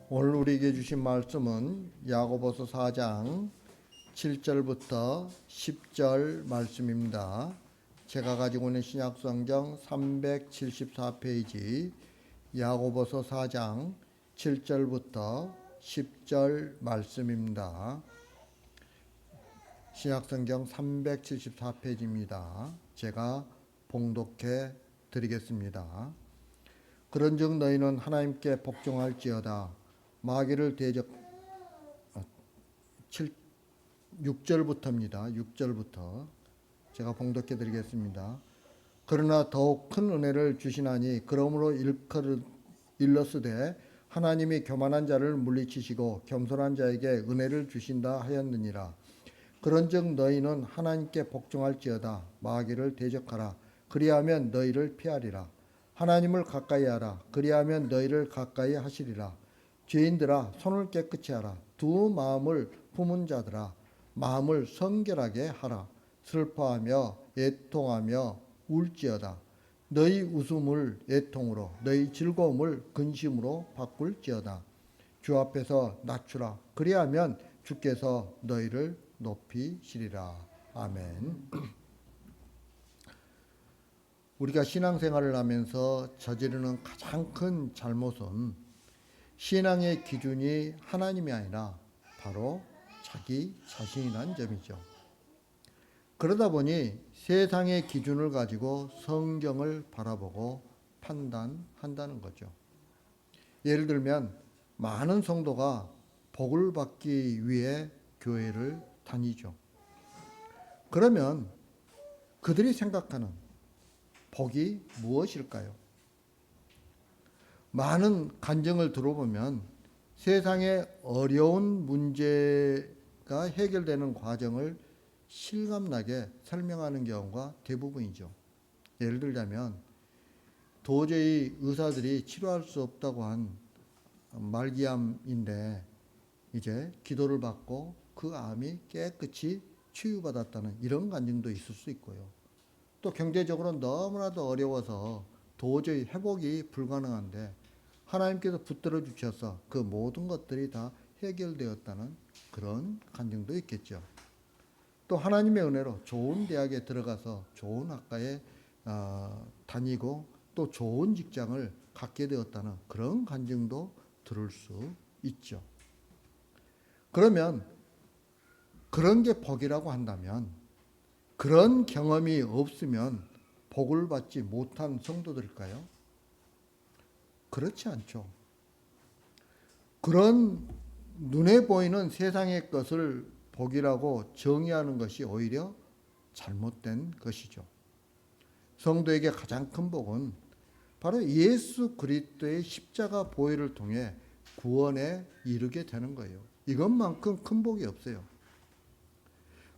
오늘 우리에게 주신 말씀은 야고보서 4장 7절부터 10절 말씀입니다. 제가 가지고 있는 신약성경 374페이지 야고보서 4장 7절부터 10절 말씀입니다. 신약성경 374페이지입니다. 제가 봉독해 드리겠습니다. 그런즉 너희는 하나님께 복종할지어다. 마귀를 대적 6절부터입니다. 6절부터 제가 봉독해 드리겠습니다. 그러나 더욱 큰 은혜를 주시나니 그러므로 일렀으되 하나님이 교만한 자를 물리치시고 겸손한 자에게 은혜를 주신다 하였느니라. 그런즉 너희는 하나님께 복종할지어다. 마귀를 대적하라. 그리하면 너희를 피하리라. 하나님을 가까이 하라. 그리하면 너희를 가까이 하시리라. 죄인들아 손을 깨끗이 하라. 두 마음을 품은 자들아 마음을 성결하게 하라. 슬퍼하며 애통하며 울지어다. 너희 웃음을 애통으로 너희 즐거움을 근심으로 바꿀지어다. 주 앞에서 낮추라. 그리하면 주께서 너희를 높이시리라. 아멘. 우리가 신앙생활을 하면서 저지르는 가장 큰 잘못은 신앙의 기준이 하나님이 아니라 바로 자기 자신이라는 점이죠. 그러다 보니 세상의 기준을 가지고 성경을 바라보고 판단한다는 거죠. 예를 들면 많은 성도가 복을 받기 위해 교회를 다니죠. 그러면 그들이 생각하는 복이 무엇일까요? 많은 간증을 들어보면 세상의 어려운 문제가 해결되는 과정을 실감나게 설명하는 경우가 대부분이죠. 예를 들자면 도저히 의사들이 치료할 수 없다고 한 말기암인데 이제 기도를 받고 그 암이 깨끗이 치유받았다는 이런 간증도 있을 수 있고요. 또 경제적으로 너무나도 어려워서 도저히 회복이 불가능한데 하나님께서 붙들어 주셔서 그 모든 것들이 다 해결되었다는 그런 간증도 있겠죠. 또 하나님의 은혜로 좋은 대학에 들어가서 좋은 학과에 다니고 또 좋은 직장을 갖게 되었다는 그런 간증도 들을 수 있죠. 그러면 그런 게 복이라고 한다면 그런 경험이 없으면 복을 받지 못한 성도들일까요? 그렇지 않죠. 그런 눈에 보이는 세상의 것을 복이라고 정의하는 것이 오히려 잘못된 것이죠. 성도에게 가장 큰 복은 바로 예수 그리스도의 십자가 보혈을 통해 구원에 이르게 되는 거예요. 이것만큼 큰 복이 없어요.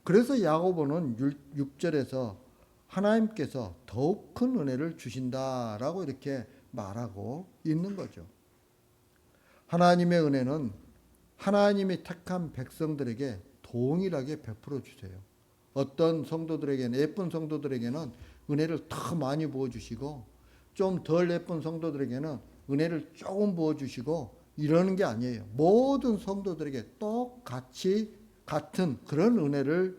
그래서 야고보는 6절에서 하나님께서 더욱 큰 은혜를 주신다라고 이렇게 말하고 있는 거죠. 하나님의 은혜는 하나님이 택한 백성들에게 동일하게 베풀어 주세요. 어떤 성도들에게는, 예쁜 성도들에게는 은혜를 더 많이 부어주시고 좀 덜 예쁜 성도들에게는 은혜를 조금 부어주시고 이러는 게 아니에요. 모든 성도들에게 똑같이 같은 그런 은혜를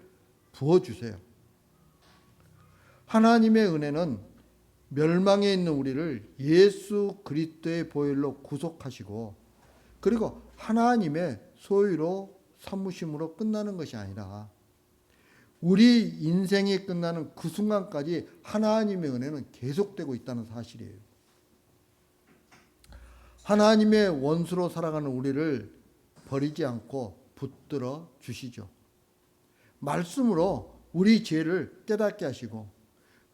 부어주세요. 하나님의 은혜는 멸망에 있는 우리를 예수 그리스도의 보혈로 구속하시고 그리고 하나님의 소유로 삼으심으로 끝나는 것이 아니라 우리 인생이 끝나는 그 순간까지 하나님의 은혜는 계속되고 있다는 사실이에요. 하나님의 원수로 살아가는 우리를 버리지 않고 붙들어 주시죠. 말씀으로 우리 죄를 깨닫게 하시고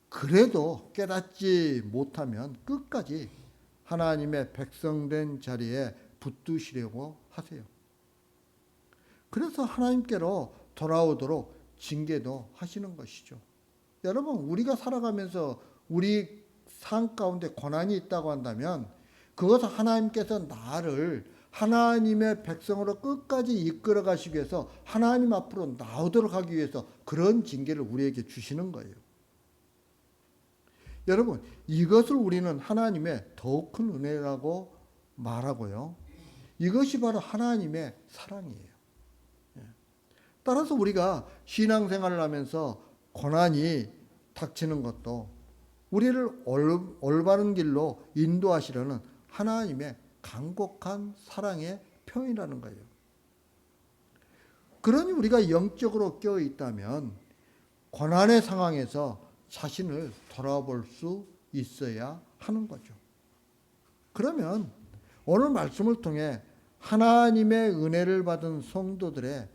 그래도 깨닫지 못하면 끝까지 하나님의 백성된 자리에 붙드시려고 하세요. 그래서 하나님께로 돌아오도록 징계도 하시는 것이죠. 여러분, 우리가 살아가면서 우리 삶 가운데 고난이 있다고 한다면 그것은 하나님께서 나를 하나님의 백성으로 끝까지 이끌어 가시기 위해서 하나님 앞으로 나오도록 하기 위해서 그런 징계를 우리에게 주시는 거예요. 여러분, 이것을 우리는 하나님의 더욱 큰 은혜라고 말하고요. 이것이 바로 하나님의 사랑이에요. 따라서 우리가 신앙생활을 하면서 고난이 닥치는 것도 우리를 올바른 길로 인도하시려는 하나님의 간곡한 사랑의 표현이라는 거예요. 그러니 우리가 영적으로 깨어 있다면 고난의 상황에서 자신을 돌아볼 수 있어야 하는 거죠. 그러면 오늘 말씀을 통해 하나님의 은혜를 받은 성도들의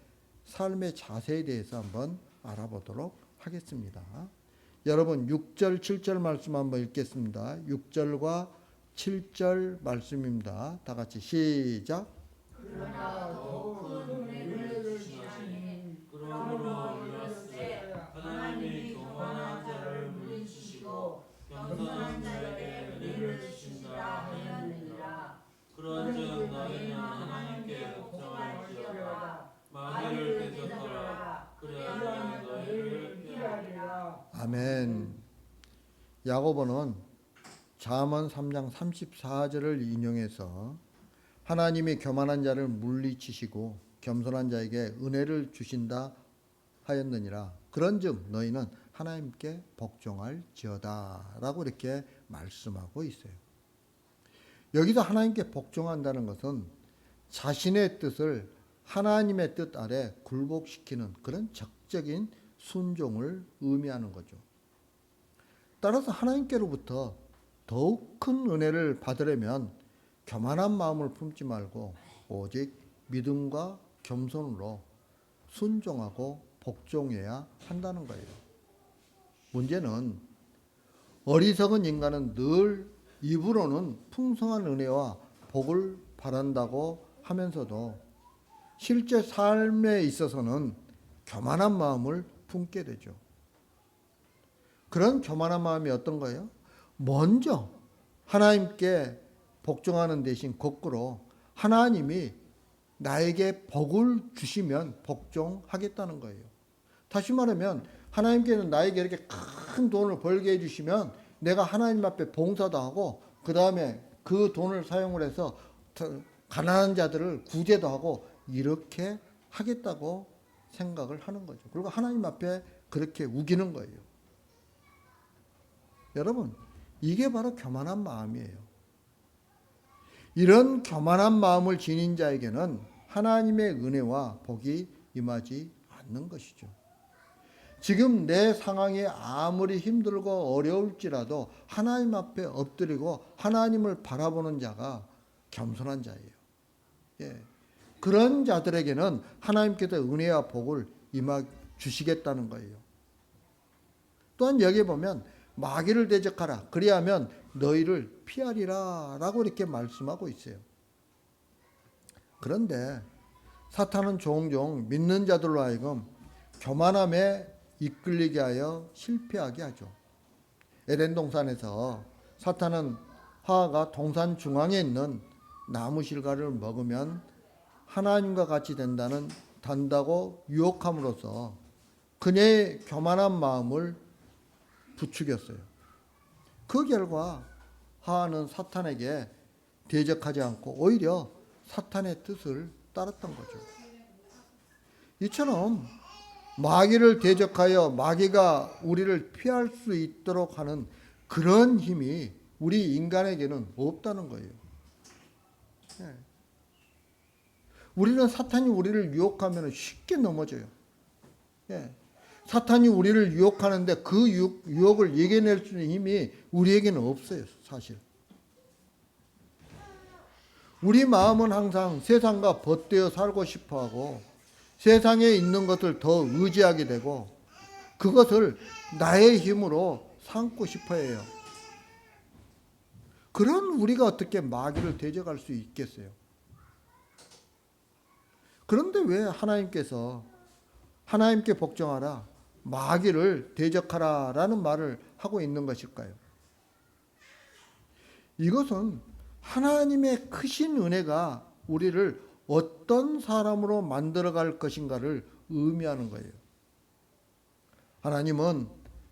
삶의 자세에 대해서 한번 알아보도록 하겠습니다. 여러분 6절 7절 말씀 한번 읽겠습니다. 6절과 7절 말씀입니다. 다 같이 시작. 그러나 더욱 큰 은혜를 주시나니 그러므로 이르시되 하나님이 교만한 자를 물리치시고 겸손한 자에게 은혜를 주신다 하였느니라. 그런즉 너희는 하나님께 복종할지어다. 마귀를 대적하라. 그리하면 너희를 피하리라. 아멘. 야고보는 잠언 3장 34절을 인용해서 하나님이 교만한 자를 물리치시고 겸손한 자에게 은혜를 주신다 하였느니라. 그런즉 너희는 하나님께 복종할지어다 라고 이렇게 말씀하고 있어요. 여기서 하나님께 복종한다는 것은 자신의 뜻을 하나님의 뜻 아래 굴복시키는 그런 적적인 순종을 의미하는 거죠. 따라서 하나님께로부터 더욱 큰 은혜를 받으려면 교만한 마음을 품지 말고 오직 믿음과 겸손으로 순종하고 복종해야 한다는 거예요. 문제는 어리석은 인간은 늘 입으로는 풍성한 은혜와 복을 바란다고 하면서도 실제 삶에 있어서는 교만한 마음을 품게 되죠. 그런 교만한 마음이 어떤 거예요? 먼저 하나님께 복종하는 대신 거꾸로 하나님이 나에게 복을 주시면 복종하겠다는 거예요. 다시 말하면 하나님께는 나에게 이렇게 큰 돈을 벌게 해주시면 내가 하나님 앞에 봉사도 하고 그 다음에 그 돈을 사용을 해서 가난한 자들을 구제도 하고 이렇게 하겠다고 생각을 하는 거죠. 그리고 하나님 앞에 그렇게 우기는 거예요. 여러분, 이게 바로 교만한 마음이에요. 이런 교만한 마음을 지닌 자에게는 하나님의 은혜와 복이 임하지 않는 것이죠. 지금 내 상황이 아무리 힘들고 어려울지라도 하나님 앞에 엎드리고 하나님을 바라보는 자가 겸손한 자예요. 예. 그런 자들에게는 하나님께서 은혜와 복을 임하 주시겠다는 거예요. 또한 여기 보면 마귀를 대적하라. 그리하면 너희를 피하리라 라고 이렇게 말씀하고 있어요. 그런데 사탄은 종종 믿는 자들로 하여금 교만함에 이끌리게 하여 실패하게 하죠. 에덴 동산에서 사탄은 하와가 동산 중앙에 있는 나무 실과를 먹으면 하나님과 같이 된다고 유혹함으로써 그녀의 교만한 마음을 부추겼어요. 그 결과 하와는 사탄에게 대적하지 않고 오히려 사탄의 뜻을 따랐던 거죠. 이처럼 마귀를 대적하여 마귀가 우리를 피할 수 있도록 하는 그런 힘이 우리 인간에게는 없다는 거예요. 네. 우리는 사탄이 우리를 유혹하면 쉽게 넘어져요. 예. 사탄이 우리를 유혹하는데 그 유혹을 이겨낼 수 있는 힘이 우리에게는 없어요, 사실. 우리 마음은 항상 세상과 벗되어 살고 싶어 하고 세상에 있는 것을 더 의지하게 되고 그것을 나의 힘으로 삼고 싶어 해요. 그런 우리가 어떻게 마귀를 대적할 수 있겠어요? 그런데 왜 하나님께서 하나님께 복종하라, 마귀를 대적하라 라는 말을 하고 있는 것일까요? 이것은 하나님의 크신 은혜가 우리를 어떤 사람으로 만들어갈 것인가를 의미하는 거예요. 하나님은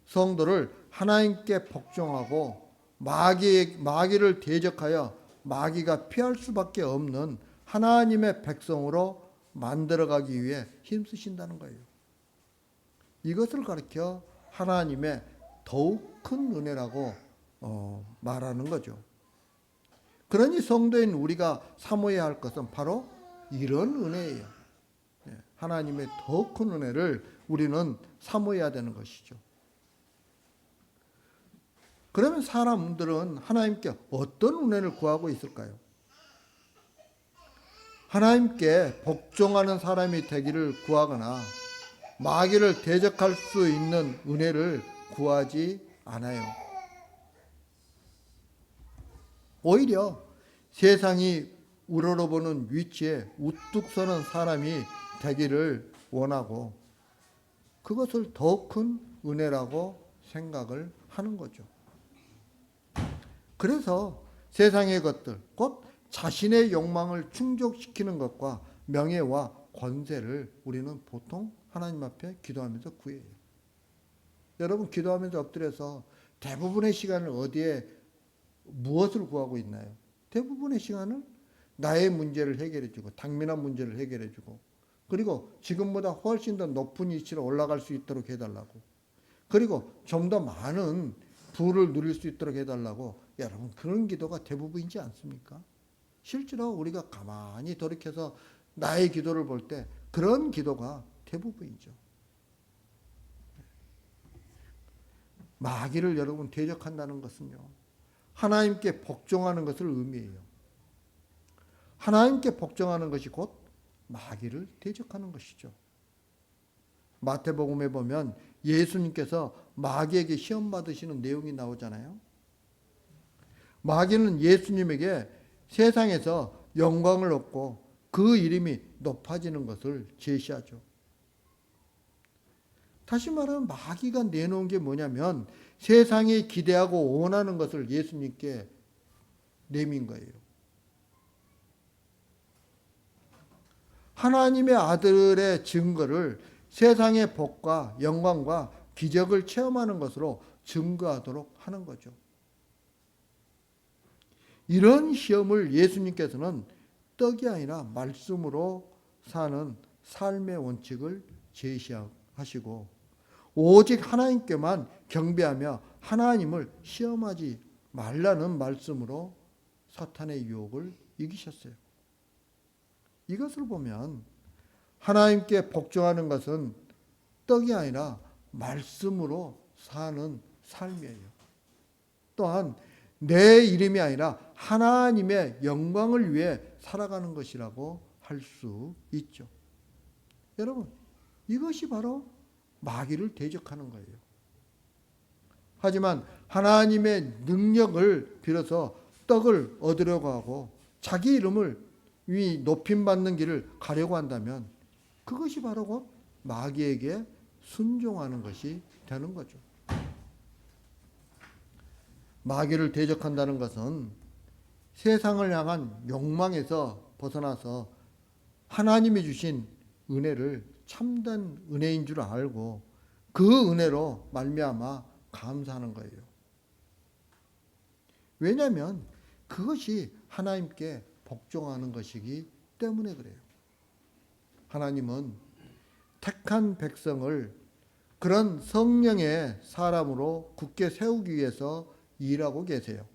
성도를 하나님께 복종하고 마귀를 대적하여 마귀가 피할 수밖에 없는 하나님의 백성으로 만들어가기 위해 힘쓰신다는 거예요. 이것을 가리켜 하나님의 더욱 큰 은혜라고 말하는 거죠. 그러니 성도인 우리가 사모해야 할 것은 바로 이런 은혜예요. 하나님의 더 큰 은혜를 우리는 사모해야 되는 것이죠. 그러면 사람들은 하나님께 어떤 은혜를 구하고 있을까요? 하나님께 복종하는 사람이 되기를 구하거나 마귀를 대적할 수 있는 은혜를 구하지 않아요. 오히려 세상이 우러러보는 위치에 우뚝 서는 사람이 되기를 원하고 그것을 더 큰 은혜라고 생각을 하는 거죠. 그래서 세상의 것들, 곧 자신의 욕망을 충족시키는 것과 명예와 권세를 우리는 보통 하나님 앞에 기도하면서 구해요. 여러분 기도하면서 엎드려서 대부분의 시간을 어디에 무엇을 구하고 있나요? 대부분의 시간을 나의 문제를 해결해주고 당면한 문제를 해결해주고 그리고 지금보다 훨씬 더 높은 위치로 올라갈 수 있도록 해달라고 그리고 좀 더 많은 부를 누릴 수 있도록 해달라고 여러분 그런 기도가 대부분이지 않습니까? 실제로 우리가 가만히 돌이켜서 나의 기도를 볼 때 그런 기도가 대부분이죠. 마귀를 여러분 대적한다는 것은요. 하나님께 복종하는 것을 의미해요. 하나님께 복종하는 것이 곧 마귀를 대적하는 것이죠. 마태복음에 보면 예수님께서 마귀에게 시험 받으시는 내용이 나오잖아요. 마귀는 예수님에게 세상에서 영광을 얻고 그 이름이 높아지는 것을 제시하죠. 다시 말하면 마귀가 내놓은 게 뭐냐면 세상이 기대하고 원하는 것을 예수님께 내민 거예요. 하나님의 아들의 증거를 세상의 복과 영광과 기적을 체험하는 것으로 증거하도록 하는 거죠. 이런 시험을 예수님께서는 떡이 아니라 말씀으로 사는 삶의 원칙을 제시하시고 오직 하나님께만 경배하며 하나님을 시험하지 말라는 말씀으로 사탄의 유혹을 이기셨어요. 이것을 보면 하나님께 복종하는 것은 떡이 아니라 말씀으로 사는 삶이에요. 또한 내 이름이 아니라 하나님의 영광을 위해 살아가는 것이라고 할 수 있죠. 여러분, 이것이 바로 마귀를 대적하는 거예요. 하지만 하나님의 능력을 빌어서 떡을 얻으려고 하고 자기 이름을 높임받는 길을 가려고 한다면 그것이 바로 곧 마귀에게 순종하는 것이 되는 거죠. 마귀를 대적한다는 것은 세상을 향한 욕망에서 벗어나서 하나님이 주신 은혜를 참된 은혜인 줄 알고 그 은혜로 말미암아 감사하는 거예요. 왜냐하면 그것이 하나님께 복종하는 것이기 때문에 그래요. 하나님은 택한 백성을 그런 성령의 사람으로 굳게 세우기 위해서 일하고 계세요.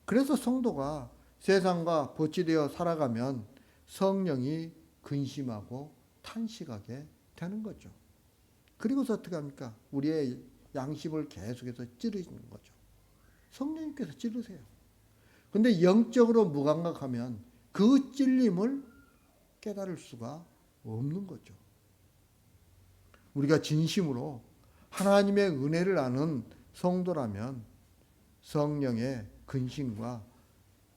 그래서 성도가 세상과 버치되어 살아가면 성령이 근심하고 탄식하게 되는 거죠. 그리고서 어떻게 합니까? 우리의 양심을 계속해서 찌르는 거죠. 성령님께서 찌르세요. 근데 영적으로 무감각하면 그 찔림을 깨달을 수가 없는 거죠. 우리가 진심으로 하나님의 은혜를 아는 성도라면 성령의 근심과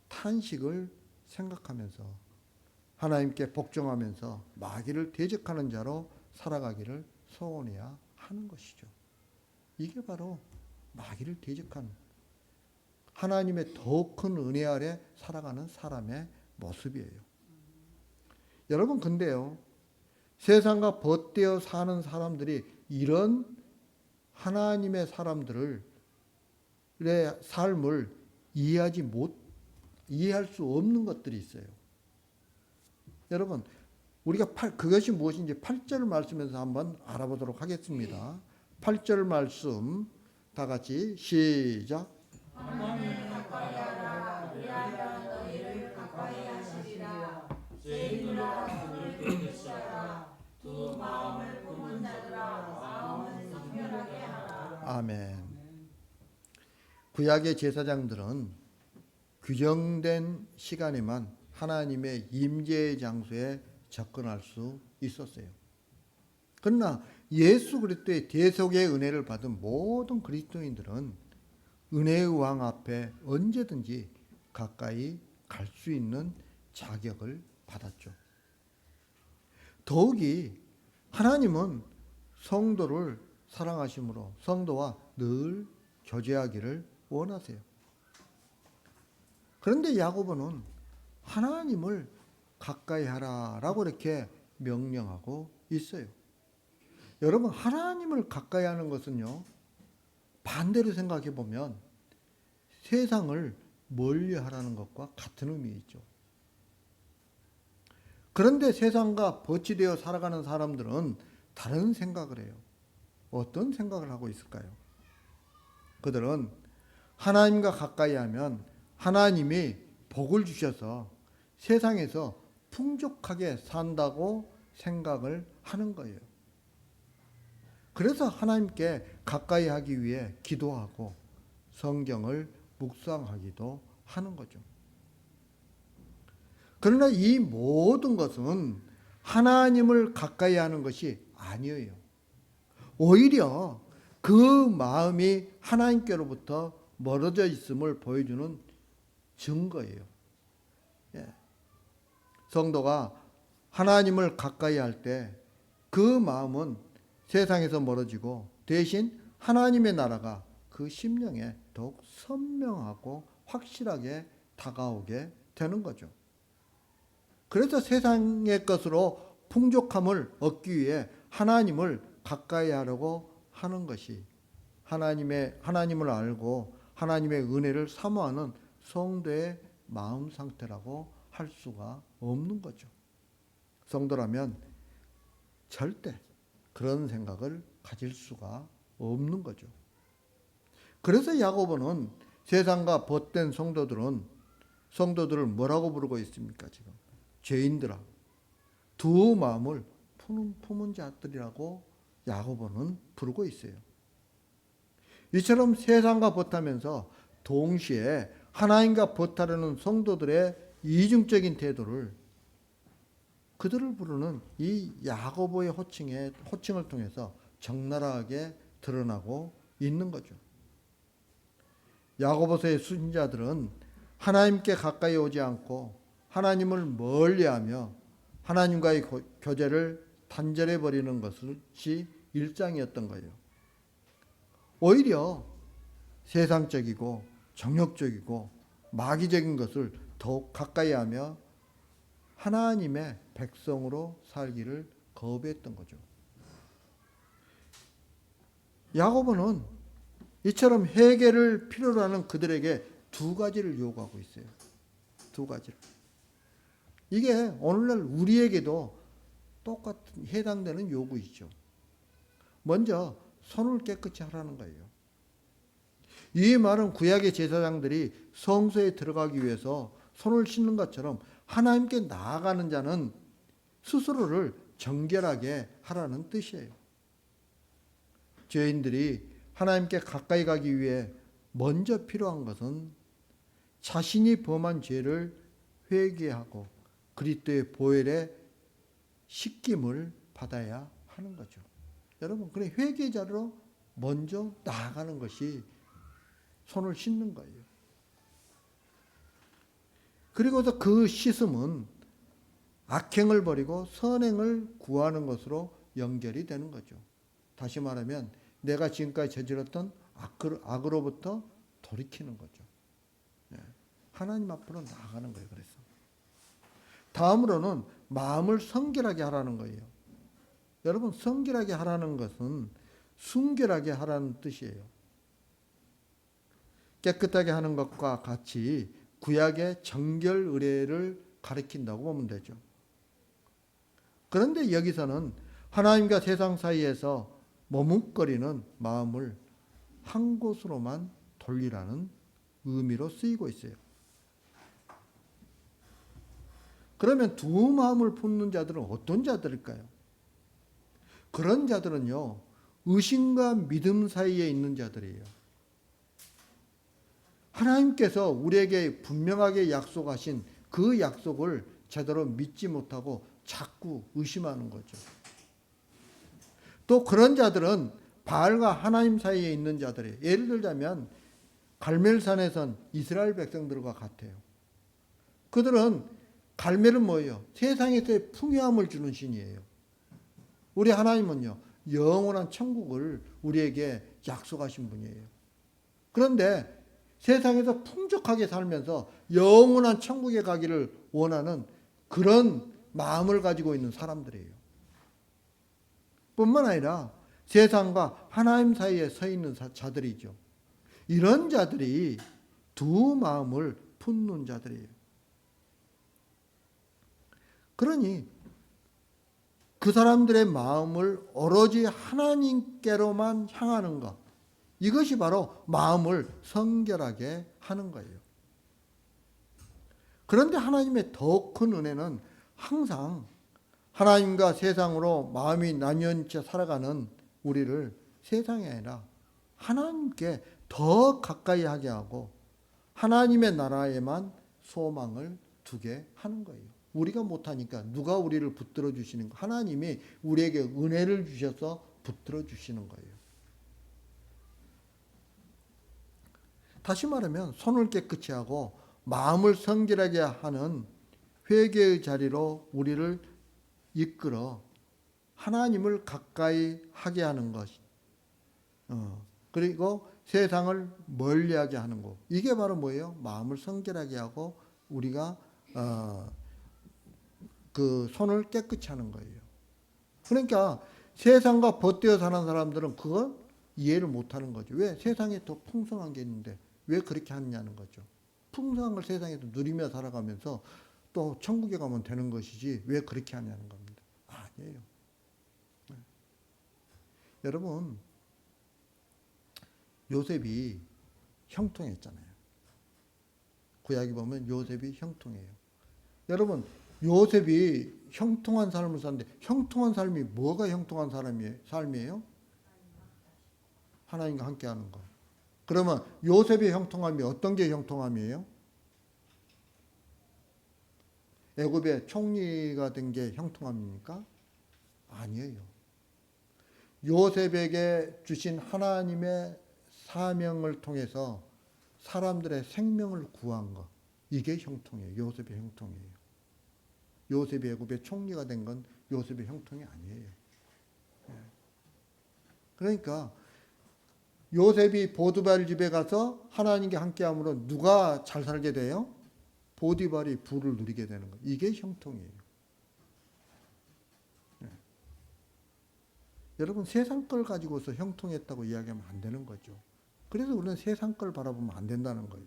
탄식을 생각하면서 하나님께 복종하면서 마귀를 대적하는 자로 살아가기를 소원해야 하는 것이죠. 이게 바로 마귀를 대적하는 하나님의 더 큰 은혜 아래 살아가는 사람의 모습이에요. 여러분 근데요. 세상과 벗되어 사는 사람들이 이런 하나님의 사람들의 삶을 이해할 수 없는 것들이 있어요. 여러분, 우리가 그것이 무엇인지 8절 말씀에서 한번 알아보도록 하겠습니다. 8절 말씀 다 같이 시작. 하나님을 가까이하라. 그리하면 너희를 가까이하시리라. 죄인들아 손을 깨끗이하라. 두 마음을 품은 자들아 마음을 성결하게 하라. 아멘. 구약의 제사장들은 규정된 시간에만 하나님의 임재의 장소에 접근할 수 있었어요. 그러나 예수 그리스도의 대속의 은혜를 받은 모든 그리스도인들은 은혜의 왕 앞에 언제든지 가까이 갈 수 있는 자격을 받았죠. 더욱이 하나님은 성도를 사랑하심으로 성도와 늘 교제하기를 원하세요. 그런데 야고보는 하나님을 가까이 하라라고 이렇게 명령하고 있어요. 여러분, 하나님을 가까이 하는 것은요, 반대로 생각해 보면 세상을 멀리 하라는 것과 같은 의미이죠. 그런데 세상과 버치되어 살아가는 사람들은 다른 생각을 해요. 어떤 생각을 하고 있을까요? 그들은 하나님과 가까이 하면 하나님이 복을 주셔서 세상에서 풍족하게 산다고 생각을 하는 거예요. 그래서 하나님께 가까이 하기 위해 기도하고 성경을 묵상하기도 하는 거죠. 그러나 이 모든 것은 하나님을 가까이 하는 것이 아니에요. 오히려 그 마음이 하나님께로부터 멀어져 있음을 보여주는 증거예요. 예. 성도가 하나님을 가까이 할 때 그 마음은 세상에서 멀어지고 대신 하나님의 나라가 그 심령에 더욱 선명하고 확실하게 다가오게 되는 거죠. 그래서 세상의 것으로 풍족함을 얻기 위해 하나님을 가까이 하려고 하는 것이 하나님을 알고 하나님의 은혜를 사모하는 성도의 마음 상태라고 할 수가 없는 거죠. 성도라면 절대 그런 생각을 가질 수가 없는 거죠. 그래서 야고보는 세상과 벗된 성도들을 뭐라고 부르고 있습니까? 지금 죄인들아, 두 마음을 품은 자들이라고 야고보는 부르고 있어요. 이처럼 세상과 벗하면서 동시에 하나님과 벗하려는 성도들의 이중적인 태도를 그들을 부르는 이 야고보의 호칭을 통해서 적나라하게 드러나고 있는 거죠. 야고보서의 순자들은 하나님께 가까이 오지 않고 하나님을 멀리하며 하나님과의 교제를 단절해 버리는 것이 일상이었던 거예요. 오히려 세상적이고 정욕적이고 마귀적인 것을 더욱 가까이 하며 하나님의 백성으로 살기를 거부했던 거죠. 야고보는 이처럼 회개를 필요로 하는 그들에게 두 가지를 요구하고 있어요. 두 가지를. 이게 오늘날 우리에게도 똑같은 해당되는 요구이죠. 먼저 손을 깨끗이 하라는 거예요. 이 말은 구약의 제사장들이 성소에 들어가기 위해서 손을 씻는 것처럼 하나님께 나아가는 자는 스스로를 정결하게 하라는 뜻이에요. 죄인들이 하나님께 가까이 가기 위해 먼저 필요한 것은 자신이 범한 죄를 회개하고 그리스도의 보혈에 씻김을 받아야 하는 거죠. 여러분, 그래 회개자로 먼저 나아가는 것이 손을 씻는 거예요. 그리고서 그 씻음은 악행을 버리고 선행을 구하는 것으로 연결이 되는 거죠. 다시 말하면 내가 지금까지 저질렀던 악으로부터 돌이키는 거죠. 하나님 앞으로 나아가는 거예요. 그래서 다음으로는 마음을 성결하게 하라는 거예요. 여러분, 성결하게 하라는 것은 순결하게 하라는 뜻이에요. 깨끗하게 하는 것과 같이 구약의 정결 의례를 가리킨다고 보면 되죠. 그런데 여기서는 하나님과 세상 사이에서 머뭇거리는 마음을 한 곳으로만 돌리라는 의미로 쓰이고 있어요. 그러면 두 마음을 품는 자들은 어떤 자들일까요? 그런 자들은요, 의심과 믿음 사이에 있는 자들이에요. 하나님께서 우리에게 분명하게 약속하신 그 약속을 제대로 믿지 못하고 자꾸 의심하는 거죠. 또 그런 자들은 바알과 하나님 사이에 있는 자들이에요. 예를 들자면 갈멜산에선 이스라엘 백성들과 같아요. 그들은 갈멜은 뭐예요? 세상에서의 풍요함을 주는 신이에요. 우리 하나님은요, 영원한 천국을 우리에게 약속하신 분이에요. 그런데 세상에서 풍족하게 살면서 영원한 천국에 가기를 원하는 그런 마음을 가지고 있는 사람들이에요. 뿐만 아니라 세상과 하나님 사이에 서 있는 자들이죠. 이런 자들이 두 마음을 품는 자들이에요. 그러니 그 사람들의 마음을 오로지 하나님께로만 향하는 것, 이것이 바로 마음을 성결하게 하는 거예요. 그런데 하나님의 더 큰 은혜는 항상 하나님과 세상으로 마음이 나뉘어져 살아가는 우리를 세상이 아니라 하나님께 더 가까이 하게 하고 하나님의 나라에만 소망을 두게 하는 거예요. 우리가 못하니까 누가 우리를 붙들어 주시는 거? 하나님이 우리에게 은혜를 주셔서 붙들어 주시는 거예요. 다시 말하면 손을 깨끗이 하고 마음을 성결하게 하는 회개의 자리로 우리를 이끌어 하나님을 가까이 하게 하는 것. 그리고 세상을 멀리하게 하는 것. 이게 바로 뭐예요? 마음을 성결하게 하고 우리가 그 손을 깨끗이 하는 거예요. 그러니까 세상과 벗되어 사는 사람들은 그걸 이해를 못하는 거죠. 왜? 세상에 더 풍성한 게 있는데 왜 그렇게 하느냐는 거죠. 풍성한 걸 세상에서 누리며 살아가면서 또 천국에 가면 되는 것이지 왜 그렇게 하냐는 겁니다. 아니에요. 네. 여러분, 요셉이 형통했잖아요. 구약에 보면 요셉이 형통해요. 여러분, 요셉이 형통한 삶을 사는데 형통한 삶이 뭐가 형통한 삶이에요? 하나님과 함께하는 거. 그러면 요셉의 형통함이 어떤 게 형통함이에요? 애굽의 총리가 된 게 형통함입니까? 아니에요. 요셉에게 주신 하나님의 사명을 통해서 사람들의 생명을 구한 것. 이게 형통이에요. 요셉의 형통이에요. 요셉이 애굽의 총리가 된 건 요셉의 형통이 아니에요. 그러니까 요셉이 보디발 집에 가서 하나님께 함께함으로 누가 잘 살게 돼요? 보디발이 부를 누리게 되는 것. 이게 형통이에요. 네. 여러분, 세상 걸 가지고서 형통했다고 이야기하면 안 되는 거죠. 그래서 우리는 세상 걸 바라보면 안 된다는 거예요.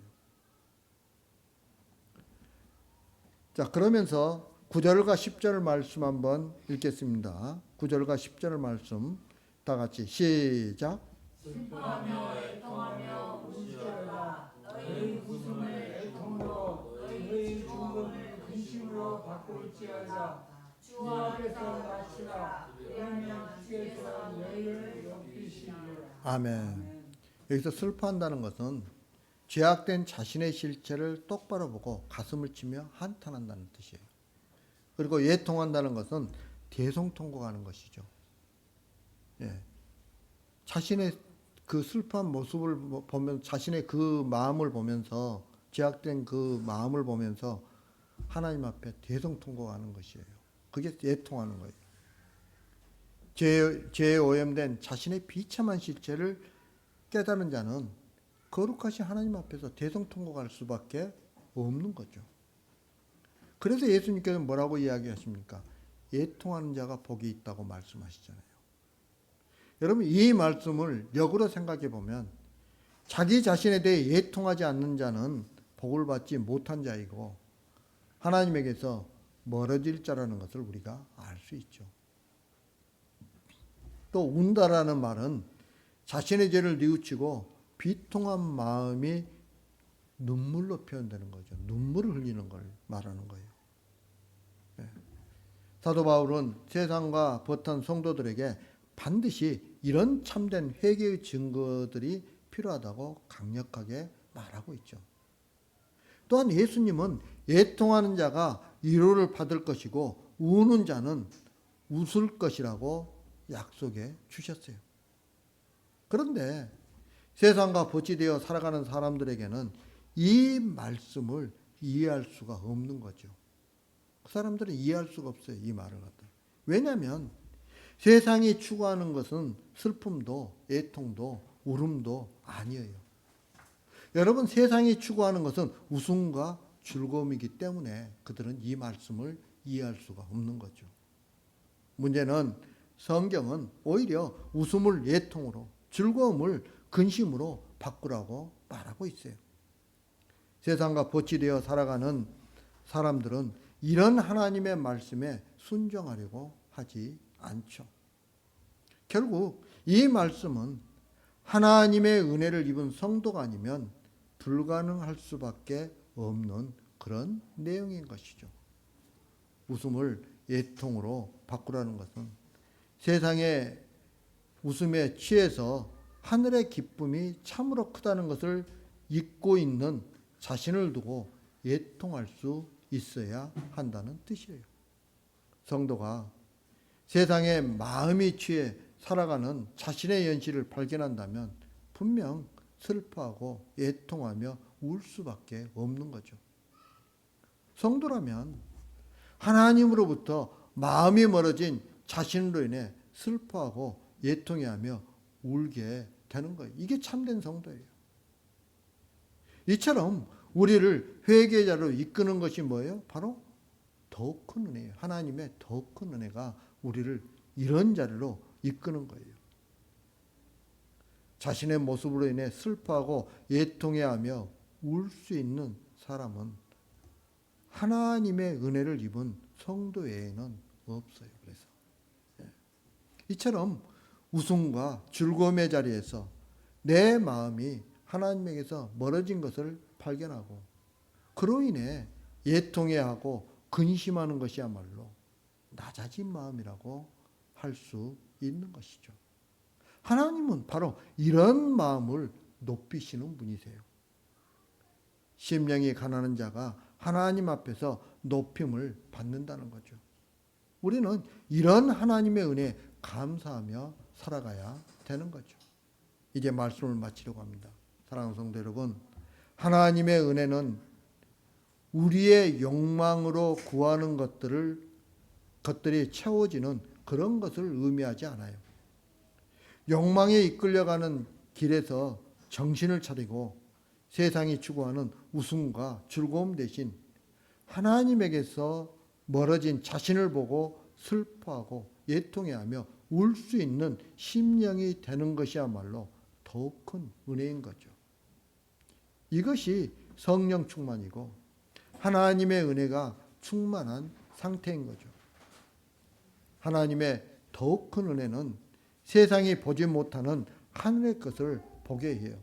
자, 그러면서 9절과 10절 말씀 한번 읽겠습니다. 9절과 10절 말씀 다 같이 시작. 슬퍼하며 애통하며 우시어라. 너희 웃음을 애통으로 너희 죽음을 근심으로 바꿀지어다. 주와 함께서 나시라. 그러면 주께서 너희를 높이시리라. 아멘. 여기서 슬퍼한다는 것은 죄악된 자신의 실체를 똑바로 보고 가슴을 치며 한탄한다는 뜻이에요. 그리고 애통한다는 것은 대성통곡하는 것이죠. 예. 자신의 그 슬퍼한 모습을 보면 자신의 그 마음을 보면서 죄악된 그 마음을 보면서 하나님 앞에 대성통곡하는 것이에요. 그게 애통하는 거예요. 죄에 오염된 자신의 비참한 실체를 깨달은 자는 거룩하신 하나님 앞에서 대성통곡할 수밖에 없는 거죠. 그래서 예수님께서 뭐라고 이야기하십니까? 애통하는 자가 복이 있다고 말씀하시잖아요. 여러분, 이 말씀을 역으로 생각해 보면 자기 자신에 대해 애통하지 않는 자는 복을 받지 못한 자이고 하나님에게서 멀어질 자라는 것을 우리가 알 수 있죠. 또 운다라는 말은 자신의 죄를 뉘우치고 비통한 마음이 눈물로 표현되는 거죠. 눈물을 흘리는 걸 말하는 거예요. 사도 바울은 세상과 버탄 성도들에게 반드시 이런 참된 회개의 증거들이 필요하다고 강력하게 말하고 있죠. 또한 예수님은 애통하는 자가 위로를 받을 것이고 우는 자는 웃을 것이라고 약속해 주셨어요. 그런데 세상과 보치되어 살아가는 사람들에게는 이 말씀을 이해할 수가 없는 거죠. 그 사람들은 이해할 수가 없어요. 이 말을 갖다. 왜냐하면 세상이 추구하는 것은 슬픔도 애통도 울음도 아니에요. 여러분, 세상이 추구하는 것은 웃음과 즐거움이기 때문에 그들은 이 말씀을 이해할 수가 없는 거죠. 문제는 성경은 오히려 웃음을 애통으로, 즐거움을 근심으로 바꾸라고 말하고 있어요. 세상과 보치되어 살아가는 사람들은 이런 하나님의 말씀에 순종하려고 하지 않죠. 결국 이 말씀은 하나님의 은혜를 입은 성도가 아니면 불가능할 수밖에 없는 그런 내용인 것이죠. 웃음을 애통으로 바꾸라는 것은 세상의 웃음에 취해서 하늘의 기쁨이 참으로 크다는 것을 잊고 있는 자신을 두고 애통할 수 있어야 한다는 뜻이에요. 성도가 세상에 마음이 취해 살아가는 자신의 현실을 발견한다면 분명 슬퍼하고 애통하며 울 수밖에 없는 거죠. 성도라면 하나님으로부터 마음이 멀어진 자신으로 인해 슬퍼하고 애통해하며 울게 되는 거예요. 이게 참된 성도예요. 이처럼 우리를 회개자로 이끄는 것이 뭐예요? 바로 더 큰 은혜예요. 하나님의 더 큰 은혜가 우리를 이런 자리로 이끄는 거예요. 자신의 모습으로 인해 슬퍼하고 애통해하며 울 수 있는 사람은 하나님의 은혜를 입은 성도 외에는 없어요. 그래서 이처럼 웃음과 즐거움의 자리에서 내 마음이 하나님에게서 멀어진 것을 발견하고 그로 인해 애통해하고 근심하는 것이야말로 낮아진 마음이라고 할 수 있는 것이죠. 하나님은 바로 이런 마음을 높이시는 분이세요. 심령이 가난한 자가 하나님 앞에서 높임을 받는다는 거죠. 우리는 이런 하나님의 은혜에 감사하며 살아가야 되는 거죠. 이제 말씀을 마치려고 합니다. 사랑하는 성도 여러분, 하나님의 은혜는 우리의 욕망으로 구하는 것들이 채워지는 그런 것을 의미하지 않아요. 욕망에 이끌려가는 길에서 정신을 차리고 세상이 추구하는 웃음과 즐거움 대신 하나님에게서 멀어진 자신을 보고 슬퍼하고 애통해하며 울 수 있는 심령이 되는 것이야말로 더욱 큰 은혜인 거죠. 이것이 성령 충만이고 하나님의 은혜가 충만한 상태인 거죠. 하나님의 더욱 큰 은혜는 세상이 보지 못하는 하늘의 것을 보게 해요.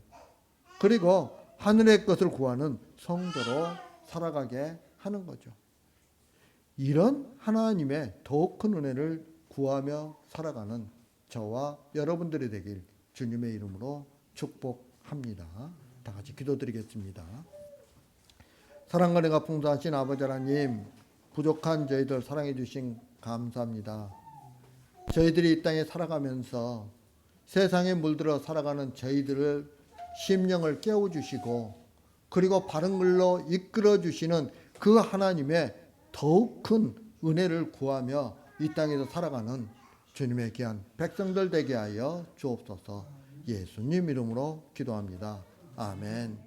그리고 하늘의 것을 구하는 성도로 살아가게 하는 거죠. 이런 하나님의 더욱 큰 은혜를 구하며 살아가는 저와 여러분들이 되길 주님의 이름으로 축복합니다. 다 같이 기도드리겠습니다. 사랑과 은혜가 풍성하신 아버지 하나님, 부족한 저희들 사랑해 주신 감사합니다. 저희들이 이 땅에 살아가면서 세상에 물들어 살아가는 저희들을 심령을 깨워주시고 그리고 바른 길로 이끌어 주시는 그 하나님의 더욱 큰 은혜를 구하며 이 땅에서 살아가는 주님의 귀한 백성들 되게 하여 주옵소서. 예수님 이름으로 기도합니다. 아멘.